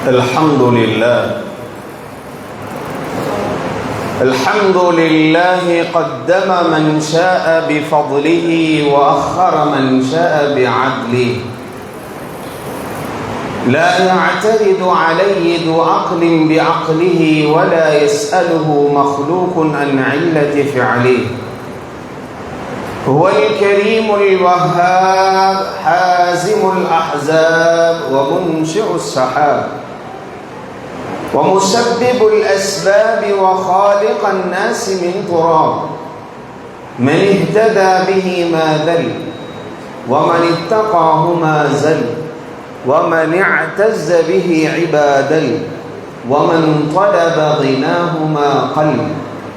الحمد لله قدم من شاء بفضله وأخر من شاء بعدله لا يعترض عليه ذو عقل بعقله ولا يسأله مخلوق عن علة فعله هو الكريم الوهاب حازم الأحزاب ومنشئ السحاب ومسبب الأسباب وخالق الناس من تراب من اهتدى به ما ذل ومن اتقاه ما زل ومن اعتز به عبادل ومن طلب غناه ما قل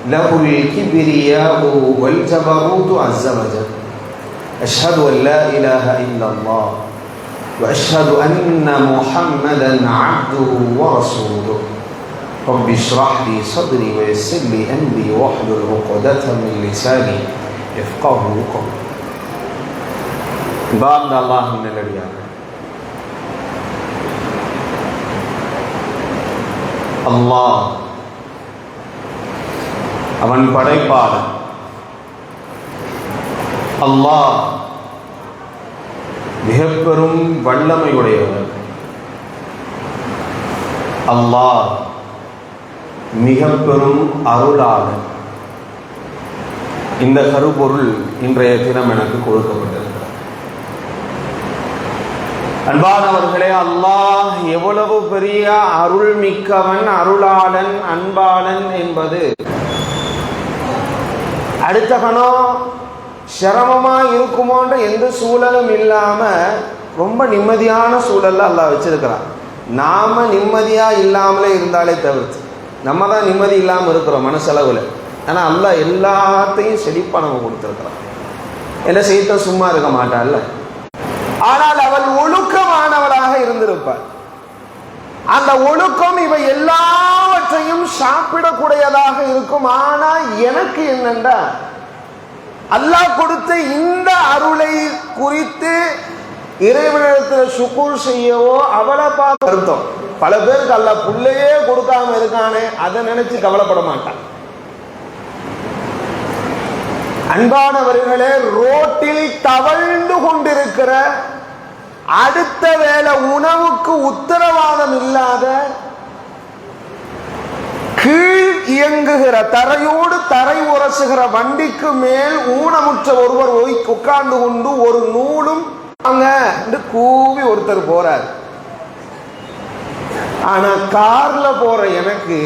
له الكبرياء والجبروت عز وجل أشهد أن لا إله إلا الله وأشهد أن محمدا عبده ورسوله رب اشرح لي صدري ويسر لي أمري واحلل عقدة من لساني يفقهوا قولي. بعد الله من الرياض அல்லாஹ் அவன் படைப்பாளன். அல்லாஹ் மிக பெரும் வல்லமையுடையவர். அல்லாஹ் மிக பெரும் அருளாளன். இந்த கருப்பொருள் இன்றைய தினம் எனக்கு கொடுக்கப்பட்டது. அன்பானவர்களே, அல்லாஹ் எவ்வளவு பெரிய அருள் மிக்கவன், அருளாளன், அன்பாளன் என்பது அடுத்த கணம் சிரமமா இருக்குமோன்ற எந்த சூழலும் இல்லாம ரொம்ப நிம்மதியான சூழல்ல அல்லாஹ் வச்சிருக்கிறான். நாம நிம்மதியா இல்லாமலே இருந்தாலே தவிர்த்து நம்ம தான் நிம்மதி இல்லாம இருக்கிறோம் மனசளவுல. ஆனா அல்லாஹ் எல்லாத்தையும் செழிப்பா நம்ம கொடுத்திருக்கிறான். என்ன செய்த சும்மா இருக்க மாட்டான்ல. ஆனால் அவள் ஒழுக்கமானவளாக இருந்திருப்பார். அந்த ஒழுக்கம் இவை எல்லாவற்றையும் சாப்பிடக்கூடியதாக இருக்கும். ஆனா எனக்கு என்னண்டா, அல்லாஹ் கொடுத்த இந்த அருளை குறித்து இறைவனிடத்தில் சுக்கூர் செய்யவோ அவளை பார்த்து வருத்தம். பல பேருக்கு அல்லாஹ் புள்ளையே கொடுக்காம இருக்கானே அதை நினைச்சு கவலைப்பட மாட்டான். அன்பானவர்களே, ரோட்டில் தவழ்ந்து கொண்டிருக்கிற, அடுத்த வேளை உணவுக்கு உத்தரவாதம் இல்லாத, கீழ் இயங்குகிற, தரையோடு தரை உரசுகிற வண்டிக்கு மேல் ஊனமுற்ற ஒருவர் உட்கார்ந்து கொண்டு ஒரு நூலும் என்று கூவி ஒருத்தர் போறார். ஆனா கார்ல போற எனக்கு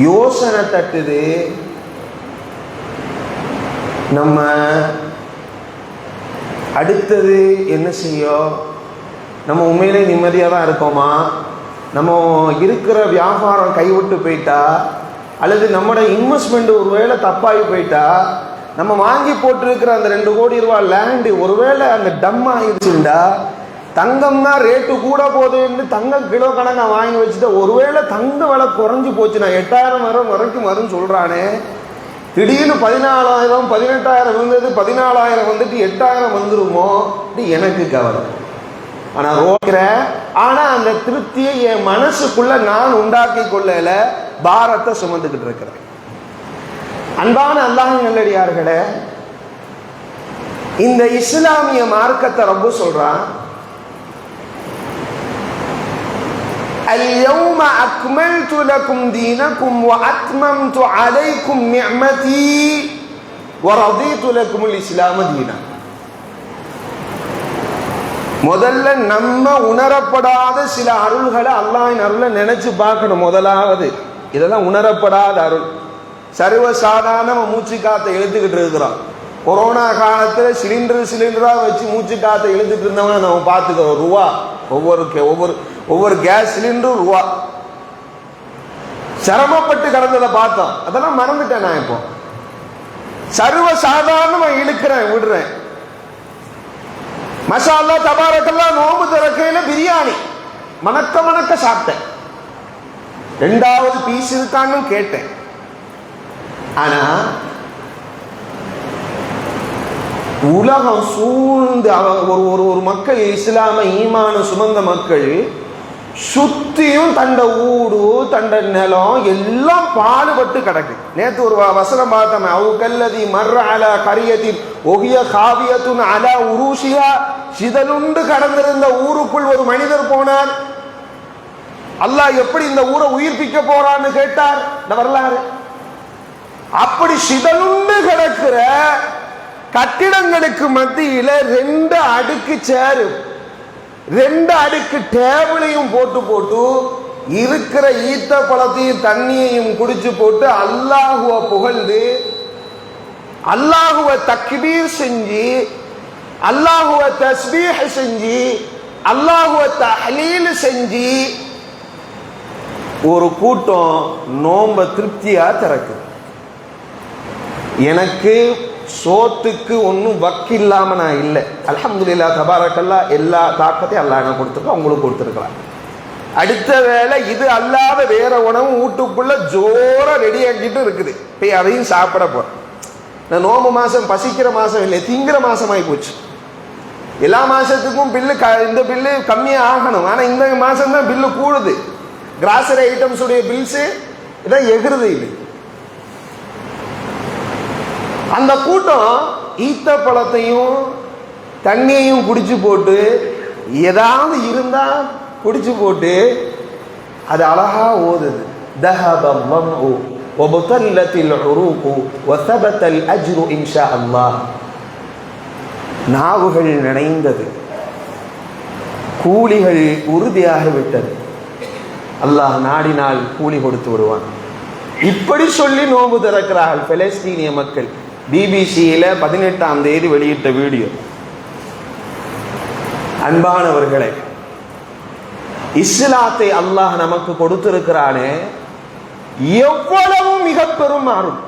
யோசனை தட்டுது, நம்ம அடுத்தது என்ன செய்யும்? நம்ம உண்மையிலே நிம்மதியாக தான் இருக்கோமா? நம்ம இருக்கிற வியாபாரம் கைவிட்டு போயிட்டா, அல்லது நம்மளோட இன்வெஸ்ட்மெண்ட் ஒருவேளை தப்பாகி போயிட்டா, நம்ம வாங்கி போட்டிருக்கிற அந்த 2 கோடி ரூபாய் லேண்டு ஒருவேளை அந்த டம் ஆயிடுச்சுண்டா, தங்கம்னா ரேட்டு கூட போகுதுன்னு தங்கம் கிலோ கணக்காக வாங்கி வச்சுட்டு ஒருவேளை தங்க விலை குறைஞ்சி போச்சுன்னா 8000 வரைக்கும் வரும்னு சொல்கிறானே, திடீர்னு 14,000 18,000 இருந்தது 14,000 வந்துட்டு 8,000 வந்துருமோ எனக்கு கவலை. ஆனா அந்த திருப்தியை என் மனசுக்குள்ள நான் உண்டாக்கி கொள்ளல, பாரத்தை சுமந்துக்கிட்டு இருக்கிறேன். அன்பான அல்லாஹ்வின் நல்லடியார்களே, இந்த இஸ்லாமிய மார்க்கத்தை ரப்பு சொல்றான், اليوم أكملت لكم دينكم وأتممت عليكم نعمتي ورضيت لكم الإسلام دينا. முதல்ல நம்ம உணரப்படாத சில அருள்களை அல்லாஹ்வின் அருளை நினைச்சு பார்க்கணும். முதலாவது இதெல்லாம் உணரப்படாத அருள். சர்வசாதாரண மூச்சு காத்தை இழுத்துக்கிட்டு இருக்கிறோம். கொரோனா காலத்துல சிலிண்டரா வச்சு மூச்சு காத்தை இழுத்துட்டு இருந்தவங்க நம்ம பார்த்துக்கிறோம். ரூபா ஒவ்வொரு கேஸ் சிலிண்டரும் ரூபா. சிரமப்பட்டு கடந்ததை பார்த்தோம். அதெல்லாம் மறந்துட்டேன் நான். இப்போ சர்வசாதாரணமா இழுக்கிறேன், விடுறேன். மஷா அல்லாஹ் தபாரக்கல்லாஹ், நோம்பு திறக்கையில பிரியாணி மணக்க சாப்பிட்டேன். 2வது பீஸ் இருக்கான்னு கேட்டேன். ஆனா உலகம் சூழ்ந்து ஒரு மக்கள், இஸ்லாம ஈமான சுமந்த மக்கள் சுத்தியும் தண்ட ஊடு தண்ட நிலம் எல்லாம் பாடுபட்டு கிடக்கு. நேற்று ஒரு வசனம் பார்த்தோம், அவுகல்லதி மர்ர அலா கரியத்தின் ஒகிய காவியத்துன் அலா உருஷியா, சிதலுண்டு கடந்திருந்த ஊருக்குள் ஒரு மனிதர் போனார். அல்லாஹ் எப்படி இந்த ஊரை உயிர்ப்பிக்க போறான்னு கேட்டார். இந்த வரலாறு அப்படி சிதலுண்டு கிடக்கிற கட்டிடங்களுக்கு மத்தியில 2 அடுக்கு சேரு 2 அடுக்கு டேபிளையும் போட்டு இருக்கிற ஈத்த பழத்தையும் தண்ணியையும் குடிச்சு போட்டு அல்லாஹுவ புகழ்ந்து அல்லாஹுவ தக்பீர் செஞ்சு அல்லாஹுவ தஸ்பீஹ் செஞ்சு அல்லாஹுவ தஹ்லீல் செஞ்சு ஒரு கூட்டம் நோம்ப திருப்தியா திறக்குது. எனக்கு சோத்துக்கு ஒன்றும் வக்கில்லாம நான் இல்லை. அல்ஹம்துலில்லாஹ் தபாரக்கல்லாஹ் எல்லா தாக்கத்தையும் அல்லாஹ் எனக்கு கொடுத்துருக்கோம், உங்களுக்கு கொடுத்துருக்கலாம். அடுத்த வேளை இது அல்லாத வேற உணவு வீட்டுக்குள்ள ஜோரா ரெடி ஆக்கிட்டு இருக்குது. போய் அதையும் சாப்பிட போறேன். நான் நோம்பு மாசம் பசிக்கிற மாசம் இல்லை, திங்கிற மாசமாயி போச்சு. எல்லா மாசத்துக்கும் பில்லு இந்த பில்லு கம்மியாக ஆகணும், ஆனா இந்த மாசம் தான் பில்லு கூடுது. கிராசரி ஐட்டம்ஸ் உடைய பில்ஸ் இதான் எகிருது. இது அந்த கூட்டம் ஈத்த பழத்தையும் தண்ணியையும் குடிச்சு போட்டு ஏதாவது இருந்தா குடிச்சு போட்டு அது அழகா ஓதுது. தஹபல் மம்உ வபதல்லத்தில் உரூகு வஸபதல் அஜ்ரு இன்ஷா அல்லாஹ். நாவுகள் நினைந்தது, கூலிகள் உறுதியாக விட்டது. அல்லாஹ் நாடினால் கூலி கொடுத்து விடுவான். இப்படி சொல்லி நோன்பு திறக்கிறார்கள் பலஸ்தீனிய மக்கள். பிபிசியில 18ஆம் தேதி வெளியிட்ட வீடியோ. அன்பானவர்களே, இஸ்லாத்தை அல்லாஹ் நமக்கு கொடுத்திருக்கிறானே எவ்வளவு மிக பெரும் மாறும்.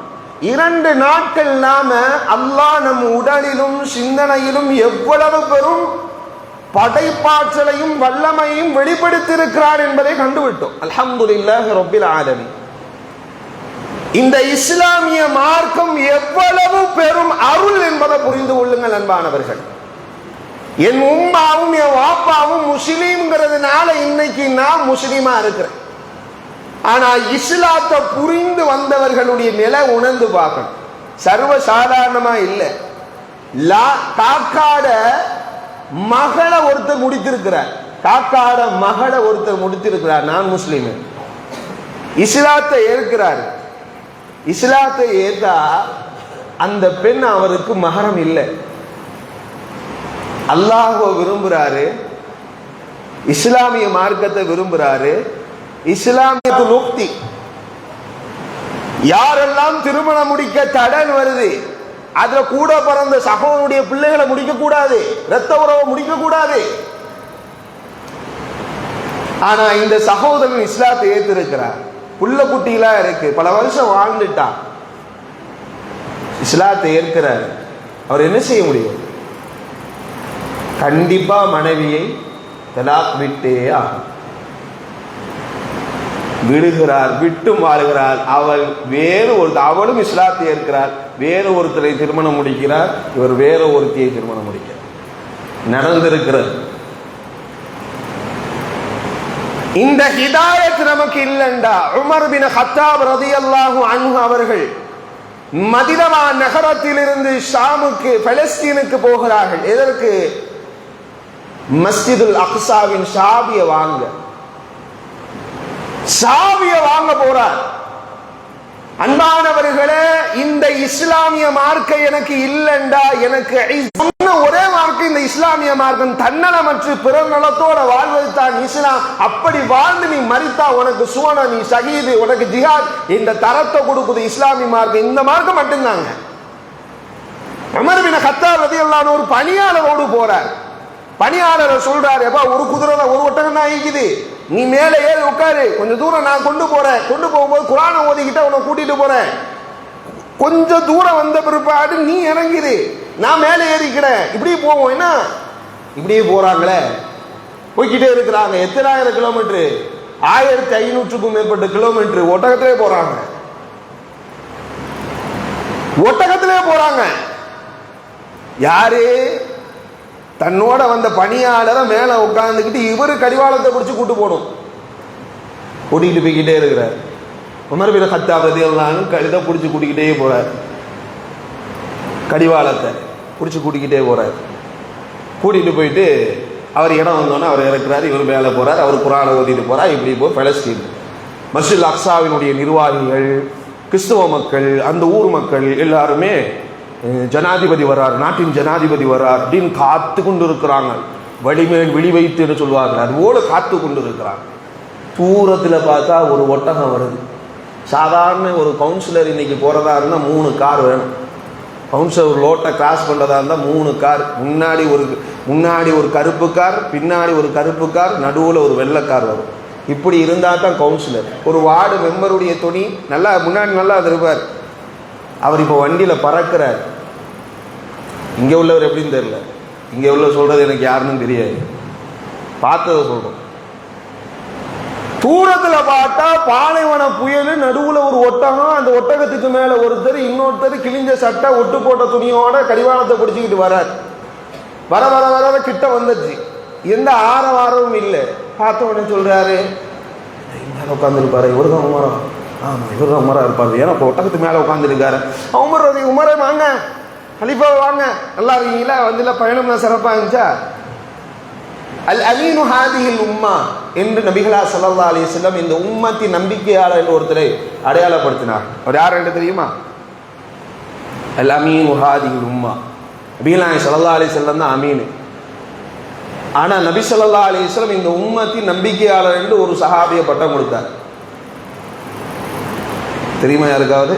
2 நாட்கள் நாம அல்லாஹ் நம் உடலிலும் சிந்தனையிலும் எவ்வளவு பெரும் படைப்பாற்றலையும் வல்லமையும் வெளிப்படுத்தியிருக்கிறார் என்பதை கண்டுவிட்டோம். அல்ஹம்துலில்லாஹி ரப்பில் ஆலமீன். இந்த இஸ்லாமிய மார்க்கம் எவ்வளவு பெரும் அருள் என்பதை புரிந்து கொள்ளுங்கள் அன்பானவர்கள். என் உம்மாவும் என் வாப்பாவும் முஸ்லீம்ங்கிறதுனால இன்னைக்கு நான் முஸ்லீமா இருக்கிறேன். ஆனா இஸ்லாத்தை புரிந்து வந்தவர்களுடைய நிலை உணர்ந்து பார்க்கணும். சர்வ சாதாரணமா இல்லை. காக்காட மகளை ஒருத்தர் முடித்திருக்கிறார். காக்காட மகளை ஒருத்தர் முடித்திருக்கிறார். நான் முஸ்லீம். இஸ்லாத்தை ஏற்கிறார். இஸ்லாத்தை ஏற்றா அந்த பெண் அவருக்கு மகரம் இல்லை. அல்லாஹ்வை விரும்புறாரு, இஸ்லாமிய மார்க்கத்தை விரும்புறாரு. இஸ்லாமியத்துல் உக்தி, யாரெல்லாம் திருமணம் முடிக்க தடன் வருது, அதுல கூட பிறந்த சகோதரனுடைய பிள்ளைகளை முடிக்க கூடாது, இரத்த உறவை முடிக்க கூடாது. ஆனா இந்த சகோதரன் இஸ்லாத்தை ஏற்றிருக்கிறார். புள்ள குட்டிகளா இருக்கு, பல வருஷம் வாழ்ந்துட்டான், இஸ்லாத்தை ஏற்கிறார். அவர் என்ன செய்ய முடியும்? கண்டிப்பா மனைவியை தலாக் விட்டே ஆகும். விடுகிறார், விட்டும் வாழ்கிறார். அவளும் இஸ்லாத்தை ஏற்கிறார். வேறு ஒருத்தரை திருமணம் முடிக்கிறார். இவர் வேற ஒருத்தியை திருமணம் முடிக்கிறார். நடந்திருக்கிறது. இந்த ஹிதாயத் நமக்கு இல்லைண்டா உமர் பின் கத்தாப் ரலியல்லாஹு அன்ஹு அவர்கள் மதீனா நகரத்திலிருந்து ஷாமுக்கு பலஸ்தீனுக்கு போகிறார்கள். எதற்கு? மஸ்ஜிதுல் அக்ஸாவின் சாவியை வாங்க போறார். அன்பானவர்களே, இந்த இஸ்லாமிய மார்க்கம் எனக்கு இல்லைண்டா, எனக்கு ஒரே மார்க்கம் இந்த இஸ்லாமிய மார்க்கம். தன்னலமற்று பிறர் நலத்தோட வாழ்வது தான் இஸ்லாம். அப்படி வாழ்ந்து நீ மரித்தா உனக்கு சுவன, நீ ஷஹீது, உனக்கு ஜிஹாத். இந்த தரத்தை கொடுக்குது இஸ்லாமிய மார்க்கம். இந்த மார்க்கம் மட்டும்தாங்க. உமர் பின் கத்தாப் ரலியல்லாஹு அன்ஹு ஒரு பணியாளரோடு போறார். பணியாளரை சொல்றாரு, எப்பா ஒரு குதிரை ஒரு ஒட்டகம் தான் இருக்குது, நீ மேலே ஏறி உட்காரு, கொஞ்சம் தூரம் நான் கொண்டு போறேன். கொண்டு போகும்போது குர்ஆனை ஓதிக்கிட்ட உன்னை கூட்டிட்டு போறேன். கொஞ்சம் தூரம் வந்த பிற்பாடு நீ இறங்கிடு, நான் மேலே ஏறிக்கிறேன். இப்படி போவோம். என்ன இப்படியே போறாங்களே, போய்கிட்டே இருக்கிறாங்க. எத்தனாயிரம் கிலோமீட்டர்? 1500க்கும் மேற்பட்ட கிலோமீட்டர் ஒட்டகத்திலே போறாங்க. ஒட்டகத்திலே போறாங்க. யாரு? தன்னோட வந்த பணியாளரை மேல உட்கார்ந்துக்கிட்டு இவரு கடிவாளத்தை பிடிச்சு கூட்டு போடும். கூட்டிகிட்டு போய்கிட்டே இருக்கிறார். உமர் பின் கத்தாப் ரலியல்லாஹு அன்ஹு கழுதை பிடிச்சி கூட்டிக்கிட்டே போகிறார், கடிவாளத்தை பிடிச்சி கூட்டிக்கிட்டே போகிறார். கூட்டிகிட்டு போயிட்டு அவர் இடம் வந்தோன்னே அவர் இறக்குறாரு, இவர் மேலே போகிறார், அவர் குர்ஆனை ஓதிட்டு போகிறார். இப்படி போய் பலஸ்தீன் மஸ்ஜித் அக்ஸாவினுடைய நிர்வாகிகள், கிறிஸ்தவ மக்கள், அந்த ஊர் மக்கள் எல்லாருமே ஜனாதிபதி வர்றார், நாட்டின் ஜனாதிபதி வர்றார் அப்படின்னு காத்து கொண்டு இருக்கிறாங்க. வழிமேல் விழி வைத்துன்னு சொல்லுவார்கள், அதுபோல காத்து கொண்டு இருக்கிறாங்க. தூரத்தில் பார்த்தா ஒரு ஒட்டகம் வருது. சாதாரண ஒரு கவுன்சிலர் இன்னைக்கு போகிறதா இருந்தால் 3 கார் வேணும். கவுன்சிலர் ஒரு லோட்டை கிராஸ் பண்ணுறதா இருந்தால் 3 கார், முன்னாடி ஒரு கருப்பு கார், பின்னாடி ஒரு கருப்பு கார், நடுவில் ஒரு வெள்ளை கார் வரும். இப்படி இருந்தால் தான் கவுன்சிலர். ஒரு வார்டு மெம்பருடைய துணி நல்லா முன்னாடி நல்லா அது இருப்பார். அவர் இப்போ வண்டியில் பறக்கிறார். இங்கே உள்ளவர் எப்படின்னு தெரியல, இங்கே உள்ள சொல்கிறது எனக்கு யாருன்னு தெரியாது, பார்த்ததை சொல்கிறோம். தூரத்தில் பார்த்தா பாலைவன புயல், நடுவில் ஒரு ஒட்டகம், அந்த ஒட்டகத்துக்கு மேலே ஒருத்தர், இன்னொருத்தர் கிழிஞ்ச சட்டை, ஒட்டு போட்ட துணியோட கடிவாளத்தை பிடிச்சிக்கிட்டு வரார். வர வர வர கிட்ட வந்துடுச்சு, எந்த ஆரவாரமும் இல்லை. பார்த்த உடனே சொல்கிறாரு, மேலே உட்காந்துருப்பாரு, இவர் தான் உமரா? ஆமாம், இவர் தான் உமரா இருப்பாரு. ஏன்னா இப்போ ஒட்டகத்துக்கு மேலே உட்காந்துருக்காரு. உமரை வாங்க, கலிஃபா வாங்க, நல்லா இருக்கீங்களா, வந்துல பயணம் தான் சிறப்பாக இருந்துச்சா? அல் அமீனு ஹாதிஹில் உம்மா என்று நபிகளா ஸல்லல்லாஹு அலைஹி வஸல்லம் இந்த உம்மத்தின் நம்பிக்கையாளர் என்று ஒருத்தரை அடையாளப்படுத்தினார். அவர் யார் என்று தெரியுமா? அல் அமீனு ஹாதிஹில் உம்மா. நபிகளா ஸல்லல்லாஹு அலைஹி வஸல்லம் தான் அமீன். ஆனால் நபி ஸல்லல்லாஹு அலைஹி வஸல்லம் இந்த உம்மத்தின் நம்பிக்கையாளர் என்று ஒரு சஹாபியை பட்டம் கொடுத்தார். தெரியுமா யாருக்காவது?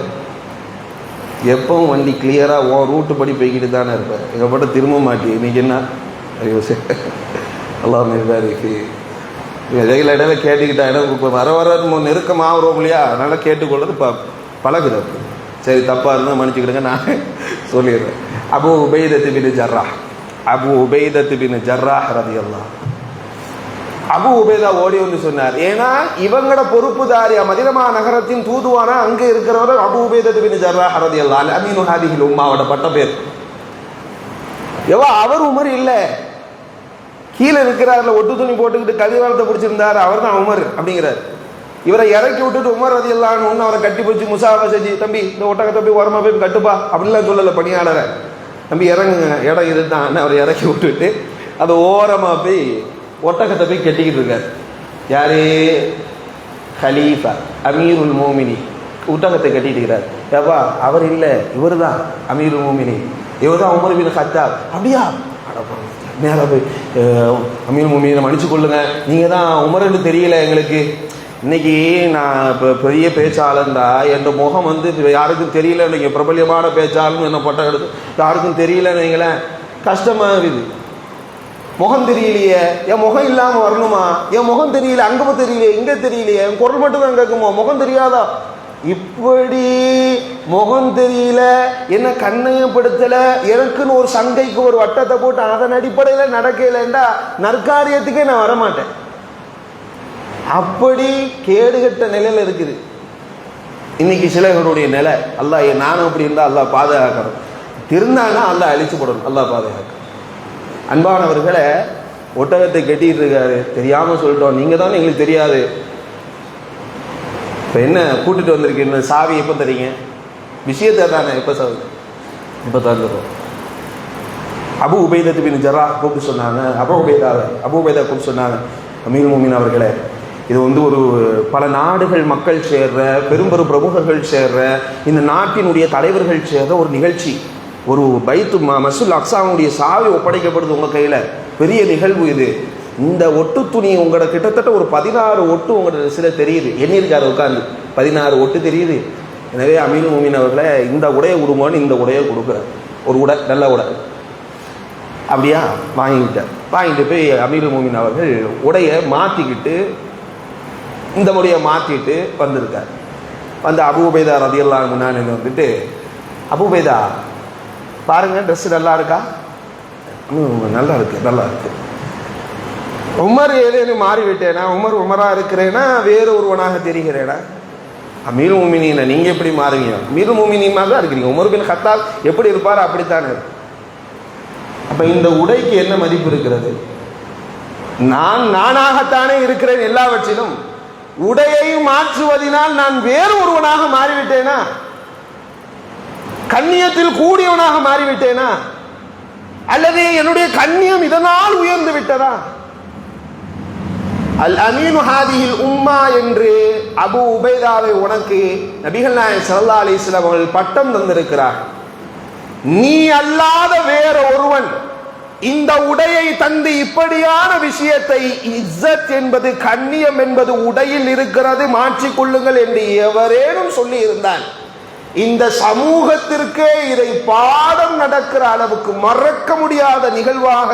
எப்பவும் வண்டி கிளியராக ஓ ரூட்டு படி போய்கிட்டு தானே இருப்பேன், எங்கள் பட்ட திரும்ப மாட்டி. இன்னைக்கு என்ன எல்லாம் நிர்வாகிக்கு இடையில இடையில கேட்டுக்கிட்டா இடம் இப்போ வர வர நெருக்கமாகறோம் இல்லையா, அதனால் கேட்டுக்கொள்வது பழகுறது. சரி, தப்பாக இருந்தால் மன்னிச்சுக்கிடுங்க, நான் சொல்லிடுறேன். அபூ உபைதத்து பின் ஜர்ராஹ் ரலியல்லாஹு. அபூ உபைதா ஓடி வந்து சொன்னார். ஏன்னா இவங்களோட பொறுப்புதாரியா மதீனா நகரத்தின் தூதுவானா அங்கே இருக்கிறவர் அபூ உபைதத்து பின் ஜர்ராஹ் ரலியல்லாஹு அன்ஹு, அமீனு ஹாதிஹில் உம்மாவோட பட்ட பேர். அவர் உமர் இல்லை, கீழே இருக்கிறார்ல ஒட்டு துணி போட்டுக்கிட்டு கதிவாரத்தை பிடிச்சிருந்தாரு, அவர் தான் உமர் அப்படிங்கிறார். இவரை இறக்கி விட்டுட்டு உமர் ரலியல்லாஹு அன்ஹு அவரை கட்டி பிடிச்சி முசாஃபா செஞ்சு, தம்பி இந்த ஒட்டகத்தை போய் ஓரமாக போய் கட்டுப்பா அப்படின்லாம் சொல்லலை பணியாளரை. தம்பி இறங்குங்க, இடம் இதுதான். அவரை இறக்கி விட்டுட்டு அதை ஓரமாக போய் ஒட்டகத்தை போய் கட்டிக்கிட்டு இருக்கார். யாரு? ஹலீஃபா அமீருல் மோமினி ஒட்டகத்தை கட்டிட்டு இருக்கிறார். ஏப்பா அவர் இல்லை, இவர் தான் அமீருல் மோமினி, இவர் தான் உமர் பின் கத்தாப். அப்படியா? நேராக போய் அமீருல் மோமினை மன்னிச்சு கொள்ளுங்க, நீங்கள் தான் உமர்ன்னு தெரியல எங்களுக்கு. இன்னைக்கு நான் இப்போ பெரிய பேச்சாளர்ந்தா என் முகம் வந்து யாருக்கும் தெரியல, நீங்கள் பிரபல்யமான பேச்சாளர்னு என்ன பட்டம் எடுத்து யாருக்கும் தெரியலன்னு வைங்களேன், கஷ்டமாக இருக்குது. முகம் தெரியலையே, என் முகம் இல்லாமல் வரணுமா? என் முகம் தெரியல, அங்கே தெரியலையே, இங்கே தெரியலையே, என் குரல் மட்டும் தான் கேட்குமா, முகம் தெரியாதா? இப்படி முகம் தெரியல, என்ன கண்ணையப்படுத்தல, எனக்குன்னு ஒரு சங்கைக்கு ஒரு வட்டத்தை போட்டு அதன் அடிப்படையில் நடக்கலைண்டா நற்காரியத்துக்கே நான் வரமாட்டேன். அப்படி கேடுகட்ட நிலையில் இருக்குது இன்னைக்கு சிலர்களுடைய நிலை. அல்லாஹ் நானும் அப்படி இருந்தால் அல்லாஹ் பாதுகாக்கணும், திருந்தானா அல்லாஹ் அழிச்சு போடணும், அல்லாஹ் பாதுகாக்கணும். அன்பானவர்களை, ஒட்டகத்தை கட்டிட்டு இருக்காரு, தெரியாமல் சொல்லிட்டோம், நீங்கள் தானே எங்களுக்கு தெரியாது. இப்போ என்ன கூட்டிட்டு வந்திருக்கீங்க, சாவி எப்போ தரீங்க? விஷயத்தை தானே எப்போ சாவி இப்போ தந்துடுறோம். அபூ உபைதத்து பின் ஜர்ராஹ் கூப்பிட்டு சொன்னாங்க, அபூ உபைதா கூப்பிட்டு சொன்னாங்க, அமீருல் மோமினீன் அவர்களே, இது வந்து ஒரு பல நாடுகள் மக்கள் சேர்ற, பெரும்பெரும் பிரமுகர்கள் சேர்ற, இந்த நாட்டினுடைய தலைவர்கள் சேர்ற ஒரு நிகழ்ச்சி. ஒரு பைத்து மஸ்ஜிதுல் அக்ஸாவுடைய சாவி ஒப்படைக்கப்படுது உங்கள் கையில், பெரிய நிகழ்வு இது. இந்த ஒட்டு துணி உங்களோட கிட்டத்தட்ட ஒரு 16 ஒட்டு உங்களோட சில தெரியுது, எண்ணிருக்காரு உட்காந்து 16 ஒட்டு தெரியுது. எனவே அமீருல் மோமினீன் அவர்களை இந்த உடையை கொடுங்கன்னு இந்த உடையை கொடுக்குறார். ஒரு உடை, நல்ல உடை. அப்படியா? வாங்கிட்டு போய் அமீருல் மோமினீன் அவர்கள் உடையை மாற்றிக்கிட்டு இந்த உடையை மாற்றிட்டு வந்திருக்கார். வந்து அபூ உபைதா ரலியல்லாஹு அன்ஹு முன்னாடி வந்துட்டு, அபூ உபைதா பாருங்க, ட்ரெஸ் நல்லா இருக்கா? நல்லா இருக்கு. உமர் ஏதேனும் மாறிவிட்டேனா? உமரா இருக்கிறேனா? வேறு ஒருவனாக தெரிகிறேனா? அமீருல் மோமினீன் நீங்க எப்படி மாறுவீங்க? அமீருல் மோமினீன் மாதிரி தான் இருக்கிறீங்க. உமர் பின் கத்தாப் எப்படி இருப்பார் அப்படித்தானே. அப்ப இந்த உடைக்கு என்ன மதிப்பு இருக்கிறது? நானாகத்தானே இருக்கிறேன் எல்லாவற்றிலும். உடையை மாற்றுவதனால் நான் வேறு ஒருவனாக மாறிவிட்டேனா? கண்ணியத்தில் கூடியவனாக மாறிவிட்டேனா? அல்லது என்னுடைய கண்ணியம் இதனால் உயர்ந்து விட்டதா? அல் அமீனு ஹாதிஹில் உம்மா என்று அபு உபைதாவை உனக்கு நபிகள் நாயகம் ஸல்லல்லாஹு அலைஹி வஸல்லம் அவர்கள் பட்டம் தந்திருக்கிறார். நீ அல்லாத வேற ஒருவன் இந்த உடையை தந்து இப்படியான விஷயத்தை, இஸ்ஸத் என்பது கண்ணியம் என்பது உடையில் இருக்கிறது, மாற்றிக்கொள்ளுங்கள் என்று எவரேனும் சொல்லி இருந்தான், இந்த சமூகத்திற்கே இதை பாடம் நடக்கிற அளவுக்கு, மறக்க முடியாத நிகழ்வாக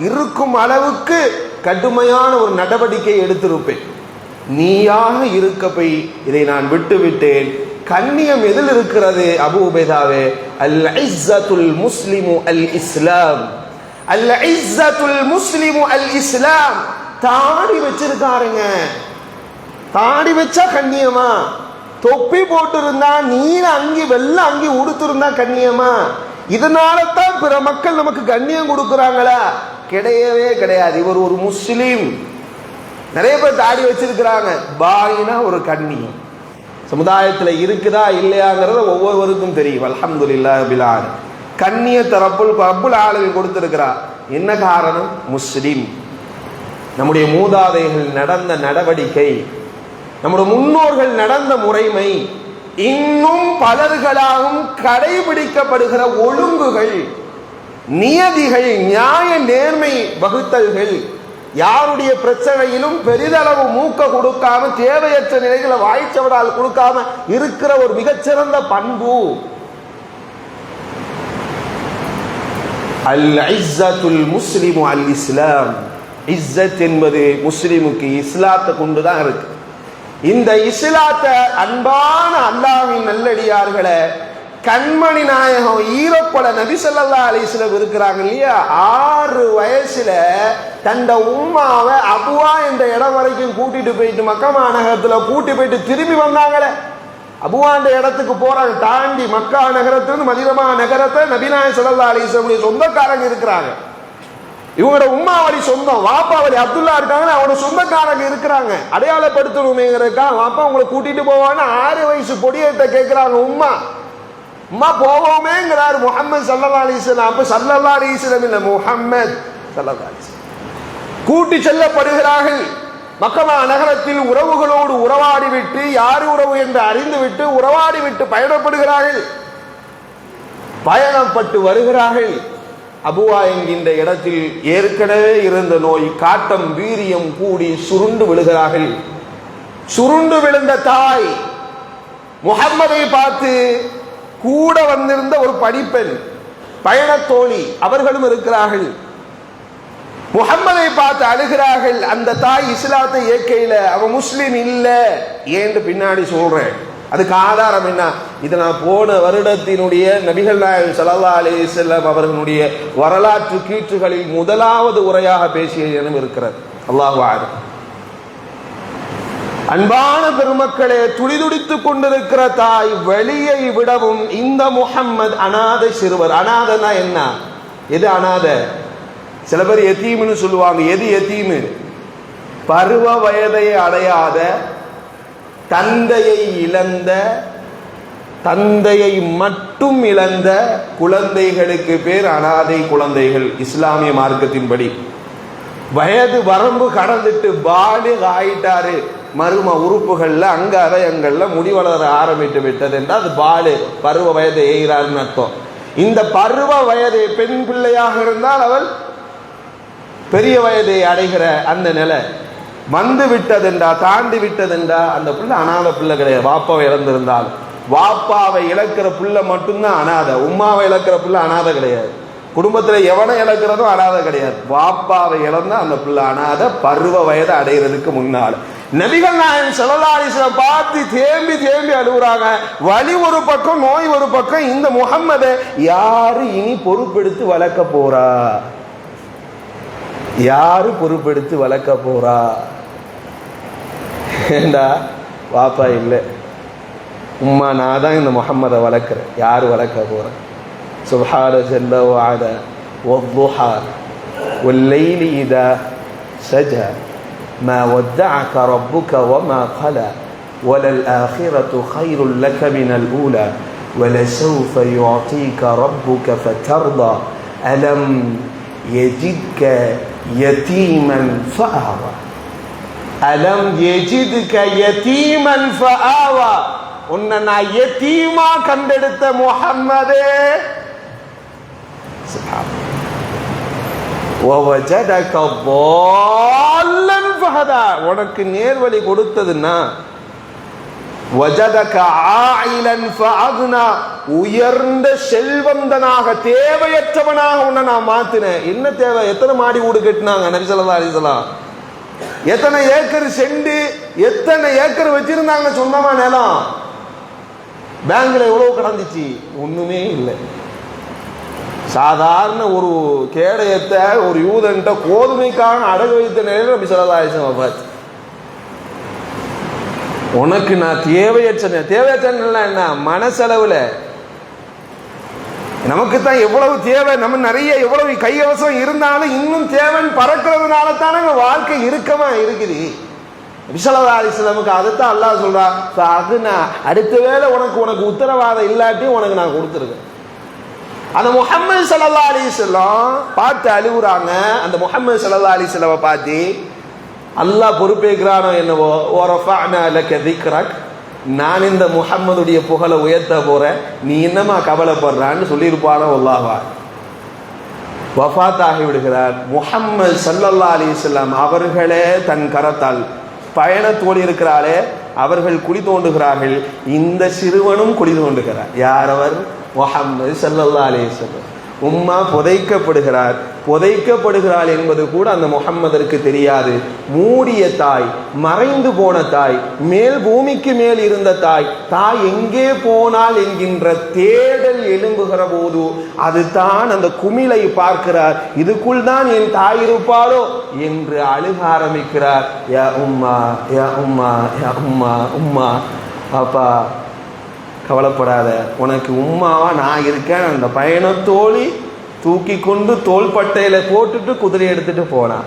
இருக்கும் அளவுக்கு கடுமையான ஒரு நடவடிக்கை எடுத்திருப்பேன். நீயாக இருக்க போய் இதை நான் விட்டுவிட்டேன். கண்ணியம் எதில் இருக்கிறது அபு உபைதாவே? அல் இஸ்ஸத்துல் முஸ்லிமு அல் இஸ்லாம். அல் இஸ்ஸத்துல் முஸ்லிமு அல் இஸ்லாம். தாடி வச்சிருக்காருங்க, தாடி வச்சா கண்ணியமா? தொப்பி போட்டு இருந்தா, நீல அங்கி வெள்ள அங்கி உடுத்திருந்தா கண்ணியமா? இதனால தான் பிற மக்கள் நமக்கு கண்ணியம் கொடுக்குறாங்களா? கிடையவே கிடையாது. இவர் ஒரு முஸ்லிம். நிறைய பேர் தாடி வச்சிருக்கிறாங்க, பாயினா ஒரு கண்ணியம் சமுதாயத்தில் இருக்குதா இல்லையாங்கிறத ஒவ்வொருவருக்கும் தெரியும். அல்ஹம்துலில்லாஹ் ரப்பில் ஆலமீன். கண்ணியத்தை ரப்புல் ஆலமீன் கொடுத்திருக்கிறார். என்ன காரணம்? முஸ்லிம். நம்முடைய மூதாதைகள் நடந்த நடவடிக்கை, நம்முடைய முன்னோர்கள் நடந்த முறைமை, இன்னும் பலர்களாகவும் கடைபிடிக்கப்படுகிற ஒழுங்குகள், நியதிகள், நியாய நேர்மை வகுத்தல்கள், யாருடைய பிரச்சனையிலும் பெரிதளவு மூக்க கொடுக்காம, தேவையற்ற நிலைகளை வாய்ச்சவடால் கொடுக்காம இருக்கிற ஒரு மிகச்சிறந்த பண்பு. அல் இஸ்ஸத்துல் முஸ்லிமு அல் இஸ்லாம். இஸ்ஸத் என்பது முஸ்லிமுக்கு இஸ்லாத்தை கொண்டுதான் இருக்கு. இந்த இஸ்லாத்தை அன்பான அல்லாஹ்வின் நல்லடியார்களை, கண்மணி நாயகம் ஈரப்பட நபி ஸல்லல்லாஹு அலைஹி வஸல்லம் இருக்கிறாங்க இல்லையா, 6 வயசுல தந்த உம்மாவை அபுவா என்ற இடம் வரைக்கும் கூட்டிட்டு போயிட்டு, மக்கா நகரத்துல கூட்டி போயிட்டு திரும்பி வந்தாங்களே, அபுவான்ற இடத்துக்கு போறாங்க, தாண்டி மக்கா நகரத்திலிருந்து மதீனா நகரத்தை நபிநாயகம் ஸல்லல்லாஹு அலைஹி வஸல்லம் சொந்தக்காரங்க இருக்கிறாங்க. இவங்களோட உம்மாவளி சொந்தம், வாப்பாவளி அப்துல்லா இருக்காங்க, அவரோட சொந்தக்காரங்க இருக்கிறாங்க. அடையாளப்படுத்தணுமேங்கிறக்கா வாப்பா உங்களை கூட்டிட்டு போவான்னு 6 வயசு பொடியிட்ட கேட்கிறாங்க உம்மா. உம்மா போவோமேங்கிறார் முஹம்மது ஸல்லல்லாஹு அலைஹி வஸல்லம். அப்ப ஸல்லல்லாஹு அலைஹி வஸல்லம் இல்ல, முஹம்மது ஸல்லல்லாஹு அலைஹி வஸல்லம் கூட்டி செல்லப்படுகிறார்கள். மக்கா நகரத்தில் உறவுகளோடு உறவாடி விட்டு, யார் உறவு என்று அறிந்து விட்டு உறவாடி விட்டு பயணப்படுகிறார்கள். பயணப்பட்டு வருகிறார்கள். அபுவா என்கின்ற இடத்தில் ஏற்கனவே இருந்த நோய், காட்டம் வீரியம் கூடி சுருண்டு விழுகிறார்கள். சுருண்டு விழுந்த தாய் முஹம்மதை பார்த்து கூட வந்திருந்த ஒரு பணிப்பெண், பயணத்தோழி, அவர்களும் இருக்கிறார்கள். முஹம்மதை பார்த்து அழுகிறார்கள். அந்த தாய் இஸ்லாத்தை ஏற்கையில, அவன் முஸ்லிம் இல்ல ஏன்னு பின்னாடி சொல்றேன். அதுக்கு ஆதாரம் என்ன? இது நான் போன வருடத்தினுடைய நபிகள் நாயகம் ஸல்லல்லாஹு அலைஹி வஸல்லம் அவர்களுடைய வரலாற்று கீற்றுகளில் முதலாவது உரையாக பேசிய இனம் இருக்கிறது. அல்லாஹு அக்பர். அன்பான பெருமக்களே, துடிதுடித்துக் கொண்டிருக்கிற தாய் வெளியை விடவும் இந்த முஹம்மது அனாதை சிறுவர். அனாதைனா என்ன? எது அனாதை? சில பேர் யதீம்னு சொல்லுவாங்க. எது யதீமு? பருவ வயதை அடையாத, தந்தையை இழந்த, தந்தையை மட்டும் இழந்த குழந்தைகளுக்கு பேர் அனாதை குழந்தைகள் இஸ்லாமிய மார்க்கத்தின்படி. வயது வரம்பு கடந்துட்டு பாலிக் ஆயிட்டாரு, மரும உறுப்புகள்ல அங்க அவயங்கள்ல முடி வளர ஆரம்பித்து விட்டது என்றால் அது பாலு, பருவ வயதை எய்கிறாருன்னு அர்த்தம். இந்த பருவ வயதை பெண் பிள்ளையாக இருந்தால் அவள் பெரிய வயதை அடைகிற அந்த நிலை வந்து விட்டதென்றா, தாண்டி விட்டதென்றா, அந்த பிள்ளை அனாதை பிள்ளை கிடையாது. வாப்பாவை இழந்திருந்தால், வாப்பாவை இழக்கிற பிள்ளை மட்டும்தான் அனாதை. உம்மாவை இழக்கிற பிள்ளை அனாதை கிடையாது. குடும்பத்தில் எவனை இழக்கிறதும் அனாதை கிடையாது. வாப்பாவை இழந்தா அந்த பிள்ளை அனாதை, பருவ வயதை அடைகிறதுக்கு முன்னால். நபிகள் நாயகம் ஸல்லல்லாஹு அலைஹி வஸல்லம் பார்த்து தேம்பி தேம்பி அழுகுறாங்க. வலி ஒரு பக்கம், நோய் ஒரு பக்கம். இந்த முஹம்மதை யாரு இனி பொறுப்பெடுத்து வளர்க்க போறா? யாரு பொறுப்பெடுத்து வளர்க்க போறா? ஏண்டா வாப்பா இல்லை, உம்மா நான் தான் இந்த முஹம்மதை வளர்க்குறேன். யாரு வளர்க்க போற? சுப்ஹான ஜல்ல வ அலா வத்துஹா வல்லைலி இதா சஜா ما ودعك ربك وما قلى وللآخرة خير لك من الأولى ولسوف يعطيك ربك فترضى ألم يجدك يتيما فآوى அலம் யஜிதுக யதீமன் ஃபஆவா. உன்னை நான் யதீமா கண்டெடுத்த முஹம்மதே. வவஜதக ضالன் ஃபஹதா. உனக்கு நேர்வழி கொடுத்ததுன்னா வஜதக ஆயிலன் ஃபஅக்னா. உயர்ந்த செல்வந்தனாக தேவையற்றவனாக உன்னை நான் மாத்தினேன். என்ன தேவை? எத்தனை மாடி வீடு கட்டினாங்க நபி ஸல்லல்லாஹு அலைஹி வஸல்லம்? எத்தனை ஏக்கர் செண்டு, எத்தனை ஏக்கர் வச்சிருந்தாங்க சொந்தமா நிலம்? பேங்க்ல எவ்வளவு கடந்துச்சு? ஒண்ணுமே இல்லை. சாதாரண ஒரு கேடயத்தை ஒரு யூதன்ட்ட கோதுமைக்காக அடகு வைத்த நிலையில் நபி ஸல்லல்லாஹு அலைஹி வஸல்லம் வஃபாத். உனக்கு நான் தேவையற்ற என்ன மனசளவுல நமக்கு தான் எவ்வளவு தேவை, நம்ம நிறைய எவ்வளவு கையவசம் இருந்தாலும் இன்னும் தேவன் பறக்கிறதுனால தானே வாழ்க்கை இருக்கமா இருக்குது. நபி ஸல்லல்லாஹு அலைஹி வஸல்லமுக்கு அதைத்தான் அல்லாஹ் சொல்றா, அடுத்த வேளை உனக்கு உத்தரவாதம் இல்லாட்டி உனக்கு நான் கொடுத்துருக்கேன். அந்த முஹம்மது ஸல்லல்லாஹு அலைஹி வஸல்லம் பார்த்து அழுகுறாங்க. அந்த முஹம்மது ஸல்லல்லாஹு அலைஹி வஸல்லம் பார்த்து அல்லாஹ் பொறுப்பேற்கிறானோ என்னவோ, வரஃபஅனா லக திக்ரக், நான் இந்த முஹம்மதுடைய புகழை உயர்த்த போறேன், நீ என்னமா கவலைப்படுறான்னு சொல்லியிருப்பானோ. அல்லாஹ் வஃபாத் ஆகி விடுகிறார். முஹம்மது ஸல்லல்லாஹு அலைஹி வஸல்லம் அவர்களே தன் கரத்தால் பயண தோழி இருக்கிறாரே அவர்கள் குழி தோண்டுகிறார்கள். இந்த சிறுவனும் குழி தோண்டுகிறார். யார் அவர்? முஹம்மது ஸல்லல்லாஹு அலைஹி வஸல்லம். உம்மா புதைக்கப்படுகிறாள் என்பது கூட அந்த முஹம்மதற்கு தெரியாது. மூடிய தாய், மறைந்து போன தாய், மேல் பூமிக்கு மேல் இருந்த தாய், தாய் எங்கே போனால் என்கின்ற தேடல் எழும்புகிற போது அதுதான் அந்த குமிழை பார்க்கிறார். இதுக்குள் தான் என் தாய் இருப்பாரோ என்று அழுக ஆரம்பிக்கிறார். யா உம்மா, யா உம்மா, யா உம்மா, உம்மா. அப்பா கவலைப்படாத, உனக்கு உம்மாவா நான் இருக்கேன். அந்த பயணத்தோழி தூக்கி கொண்டு தோள்பட்டையில போட்டுட்டு குதிரை எடுத்துட்டு போனான்.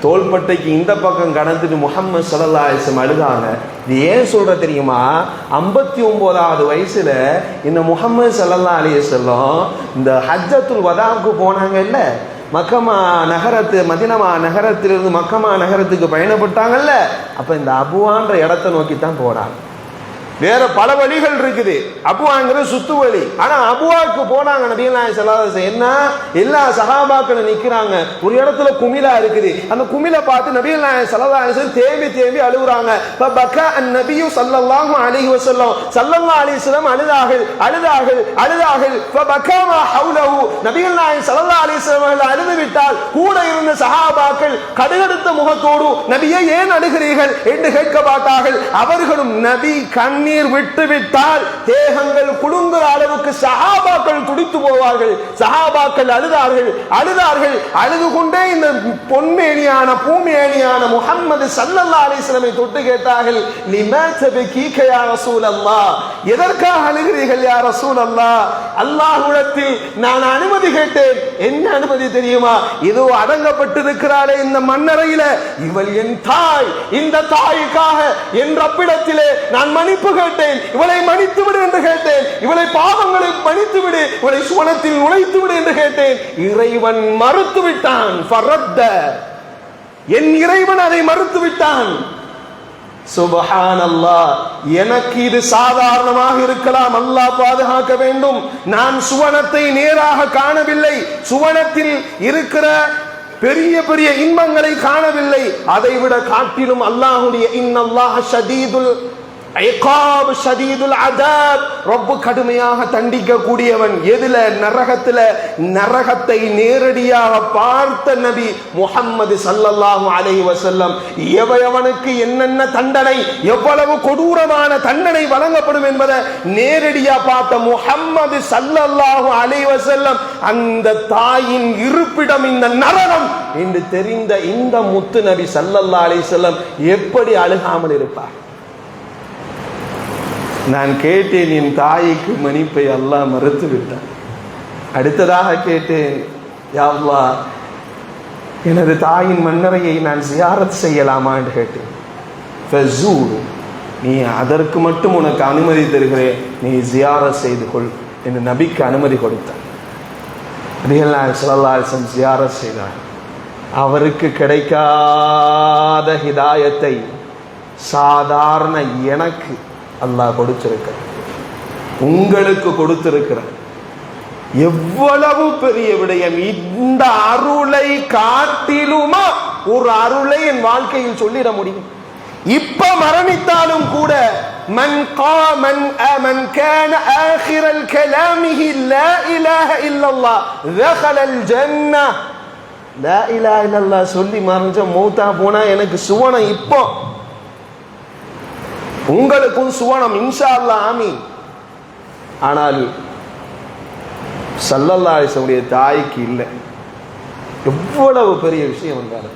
தோள்பட்டைக்கு இந்த பக்கம் கடந்துட்டு முஹம்மது ஸல்லல்லாஹு அலைஹி வஸல்லம் அழுதாங்க. இது ஏன் சொல்ற தெரியுமா? 59வது வயசுல இந்த முஹம்மது ஸல்லல்லாஹு அலைஹி வஸல்லம் இந்த ஹஜ்ஜத்துல் வதாவுக்கு போனாங்க இல்ல, மதீனா நகரத்திலிருந்து மக்கமா நகரத்துக்கு பயணப்பட்டாங்கல்ல. அப்ப இந்த அபுவான்ற இடத்தை நோக்கி தான் போனாங்க. வேற பல வழிகள் இருக்குது. அபுவாங்கிறது சுத்து வழி. ஆனா அபுவாக்கு போனாங்க நபிகள் நாயகம் ஸல்லல்லாஹு அலைஹி வஸல்லம். என்ன, எல்லா சஹாபாக்களும் நிக்கிறாங்க. ஒரு இடத்துல குமிலா இருக்குது. அந்த குமிலை பார்த்து நபிகள் நாயகம் ஸல்லல்லாஹு அலைஹி வஸல்லம் தேம்பி அழுகுறாங்க. ஃபபகா அன்-நபியு ஸல்லல்லாஹு அலைஹி வஸல்லம். ஸல்லல்லாஹு அலைஹி வஸல்லம் அழுதார்கள். ஃபபகா மா ஹவுலஹு. நபிகள் நாயகம் ஸல்லல்லாஹு அலைஹி வஸல்லம் அழுது விட்டால் கூட இருந்த சஹாபாக்கள் கடுகடுத்த முகத்தோடு நபியே ஏன் அழுகிறீர்கள் என்று கேட்க பார்த்தார்கள். அவர்களும் நபி கண்ணீர் விட்டுவிட்டால் தேகங்கள் குலுங்குற அளவுக்கு சஹாபாக்கள் துடித்து போவார்கள். சஹாபாக்கள் அழுதார்கள். அழுது கொண்டே இந்த பொன்மேனியான பூமேனியான முஹம்மது ஸல்லல்லாஹு அலைஹி வஸல்லம் தொட்டு கேட்டார்கள், லிமா தபகீக யா ரசூலல்லாஹ், எதற்காக அழுகிறீர்கள் யா ரசூலல்லாஹ்? அல்லாஹ்விடத்தில் நான் அனுமதி கேட்டேன். என்ன அனுமதி தெரியுமா? இதோ அடங்கப்பட்டிருக்கிறாளே இந்த மண்ணறையில, இவள் என் தாய். இந்த தாய்க்காக என் ரப்பிடத்திலே நான் மன்னிப்பு கேட்டேன். இவளை மன்னித்து விடு என்று கேட்டேன். இவளை பாவங்களை மன்னித்து விடு, இவளை சுவனத்தில் நுழைத்து விடு என்று கேட்டேன். இறைவன் மறுத்து விட்டான். ஃபரத்த, என் இறைவன் அதை மறுத்து விட்டான். சுப்ஹானல்லாஹ். எனக்கு இது சாதாரணமாக இருக்கலாம், அல்லாஹ் பாதுகாக்க வேண்டும். நான் சுவனத்தை நேராக காணவில்லை, சுவனத்தில் இருக்கிற பெரிய பெரிய இன்பங்களை காணவில்லை. அதை விட காட்டிலும் அல்லாஹ்வுடைய இன்னல்லாஹ ஷதீதுல் இகாப் ஷதீதுல் அதாப், ரப்பு கடுமையாக தண்டிக்க கூடியவன். எதுல? நரகத்தை நேரடியாக பார்த்த நபி முஹம்மது ஸல்லல்லாஹு அலைஹி வஸல்லம். எவனுக்கு என்னென்ன தண்டனை, எவ்வளவு கொடூரமான தண்டனை வழங்கப்படும் என்பதை நேரடியா பார்த்த முஹம்மது ஸல்லல்லாஹு அலைஹி வஸல்லம் அந்த தாயின் இருப்பிடம் இந்த நரகம் என்று தெரிந்த இந்த முத்து நபி ஸல்லல்லாஹு அலைஹி வஸல்லம் எப்படி அழுகாமல் இருப்பார்? நான் கேட்டேன், என் தாய்க்கு மன்னிப்பை அல்லாஹ் மறுத்து விட்டான். அடுத்ததாக கேட்டேன், யா அல்லாஹ் எனது தாயின் மன்னரையை நான் ஜியாரத் செய்யலாமா என்று கேட்டேன். நீ அதற்கு மட்டும் உனக்கு அனுமதி தருகிறேன், நீ ஜியாரத் செய்து கொள் என்று நபிக்கு அனுமதி கொடுத்தார். நபிகள் ஸல்லல்லாஹு அலைஹி வஸல்லம் ஜியாரத் செய்தார். அவருக்கு கிடைக்காத ஹிதாயத்தை சாதாரண எனக்கு அல்லாஹ் கொடுத்திருக்கிறார், உங்களுக்கு கொடுத்திருக்கிறார். எவ்வளவு பெரிய விடயம்! இந்த அருளை காட்டிலுமா ஒரு அருளை என் வாழ்க்கையில் சொல்லிட முடியும்? இப்ப மரணித்தாலும் கூட மன் கான ஆகிரல் கலாமிஹி லா இலாஹ இல்லல்லாஹ் தகலல் ஜன்னah. லா இலாஹ இல்லல்லாஹ் சொல்லி மரஞ்ச மௌத்தா போனா எனக்கு சுவனம். இப்போ உங்களுக்கும் சுவனம் இன்ஷா அல்லாஹ், ஆமீன். ஆனால் ஸல்லல்லாஹு அலைஹி வஸல்லம் தாய்க்கு இல்லை. எவ்வளவு பெரிய விஷயம் வந்தாரு.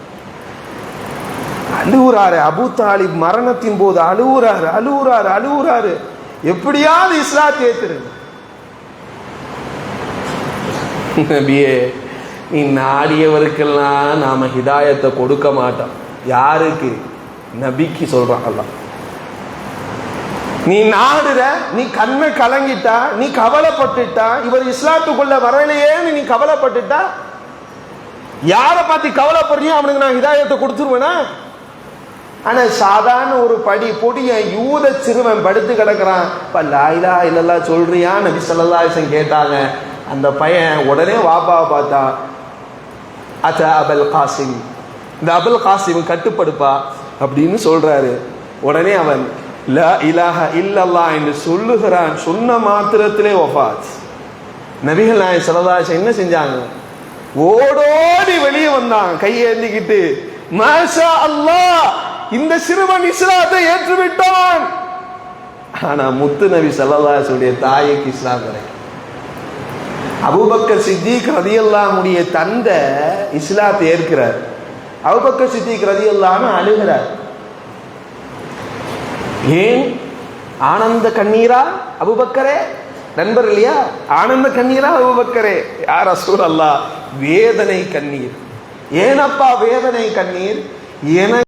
அழுவுறாரு. அபூ தாலிப் மரணத்தின் போது அழுவுறாரு. எப்படியாவது இஸ்லாத்தை ஏத்துருங்க. நபியே, நீ நாடியவருக்கெல்லாம் நாம ஹிதாயத்தை கொடுக்க மாட்டோம். யாருக்கு? நபிக்கு சொல்றான் அல்லாஹ். நீ நாடுற, நீ கண்ணை கலங்கிட்டா, நீ கவலைப்பட்டுட்டா, இவர் இஸ்லாத்துக்குள்ள வரலையேன்னு நீ கவலைப்பட்டுட்டா, யாரை பார்த்து கவலைப்படுறியோ அவனுக்கு நான் ஹிதாயத்தை கொடுத்துருவேனா? ஆனா சாதாரண ஒரு பொடிய யூத சிறுவன் படுத்து கிடக்குறான். இப்ப லா இலாஹ இல்லல்லாஹ் சொல்றியா நபி ஸல்லல்லாஹு அலைஹி வஸல்லம் கேட்டாங்க. அந்த பையன் உடனே வாப்பாவை பார்த்தா, அச்சா அபுல் காசிம், இந்த அபுல் காசிம் கட்டுப்படுப்பா அப்படின்னு சொல்றாரு. உடனே அவன் லா இலாஹ இல்லல்லாஹ் என்று சொல்லுகிறான். சொன்ன மாத்திரத்திலே வஃபாத். நபிகள் நாயகம் ஸல்லல்லாஹு அலைஹி வஸல்லம் என்ன செஞ்சாங்க? ஓடோடி வெளியே வந்தான் கையேந்திக்கிட்டு, மாஷா அல்லாஹ், இந்த சிறுவன் இஸ்லாத்தை ஏற்றுவிட்டான். ஆனா முத்து நபி ஸல்லல்லாஹு அலைஹி வஸல்லம் தாய்க்கு இஸ்லாம் கிடைக்கும். அபூபக்கர் சித்திக் ரலியல்லாஹு அன்ஹுடைய தந்தை இஸ்லாத்தை ஏற்கிறார். அபூபக்கர் சித்திக் ரலியல்லாஹு அன்ஹு அழுகிறார். ஏன்? ஆனந்த கண்ணீரா அபூபக்கரே? நண்பர் இல்லையா? ஆனந்த கண்ணீரா அபூபக்கரே? யா ரசூலல்லாஹ், வேதனை கண்ணீர். ஏனப்பா வேதனை கண்ணீர்?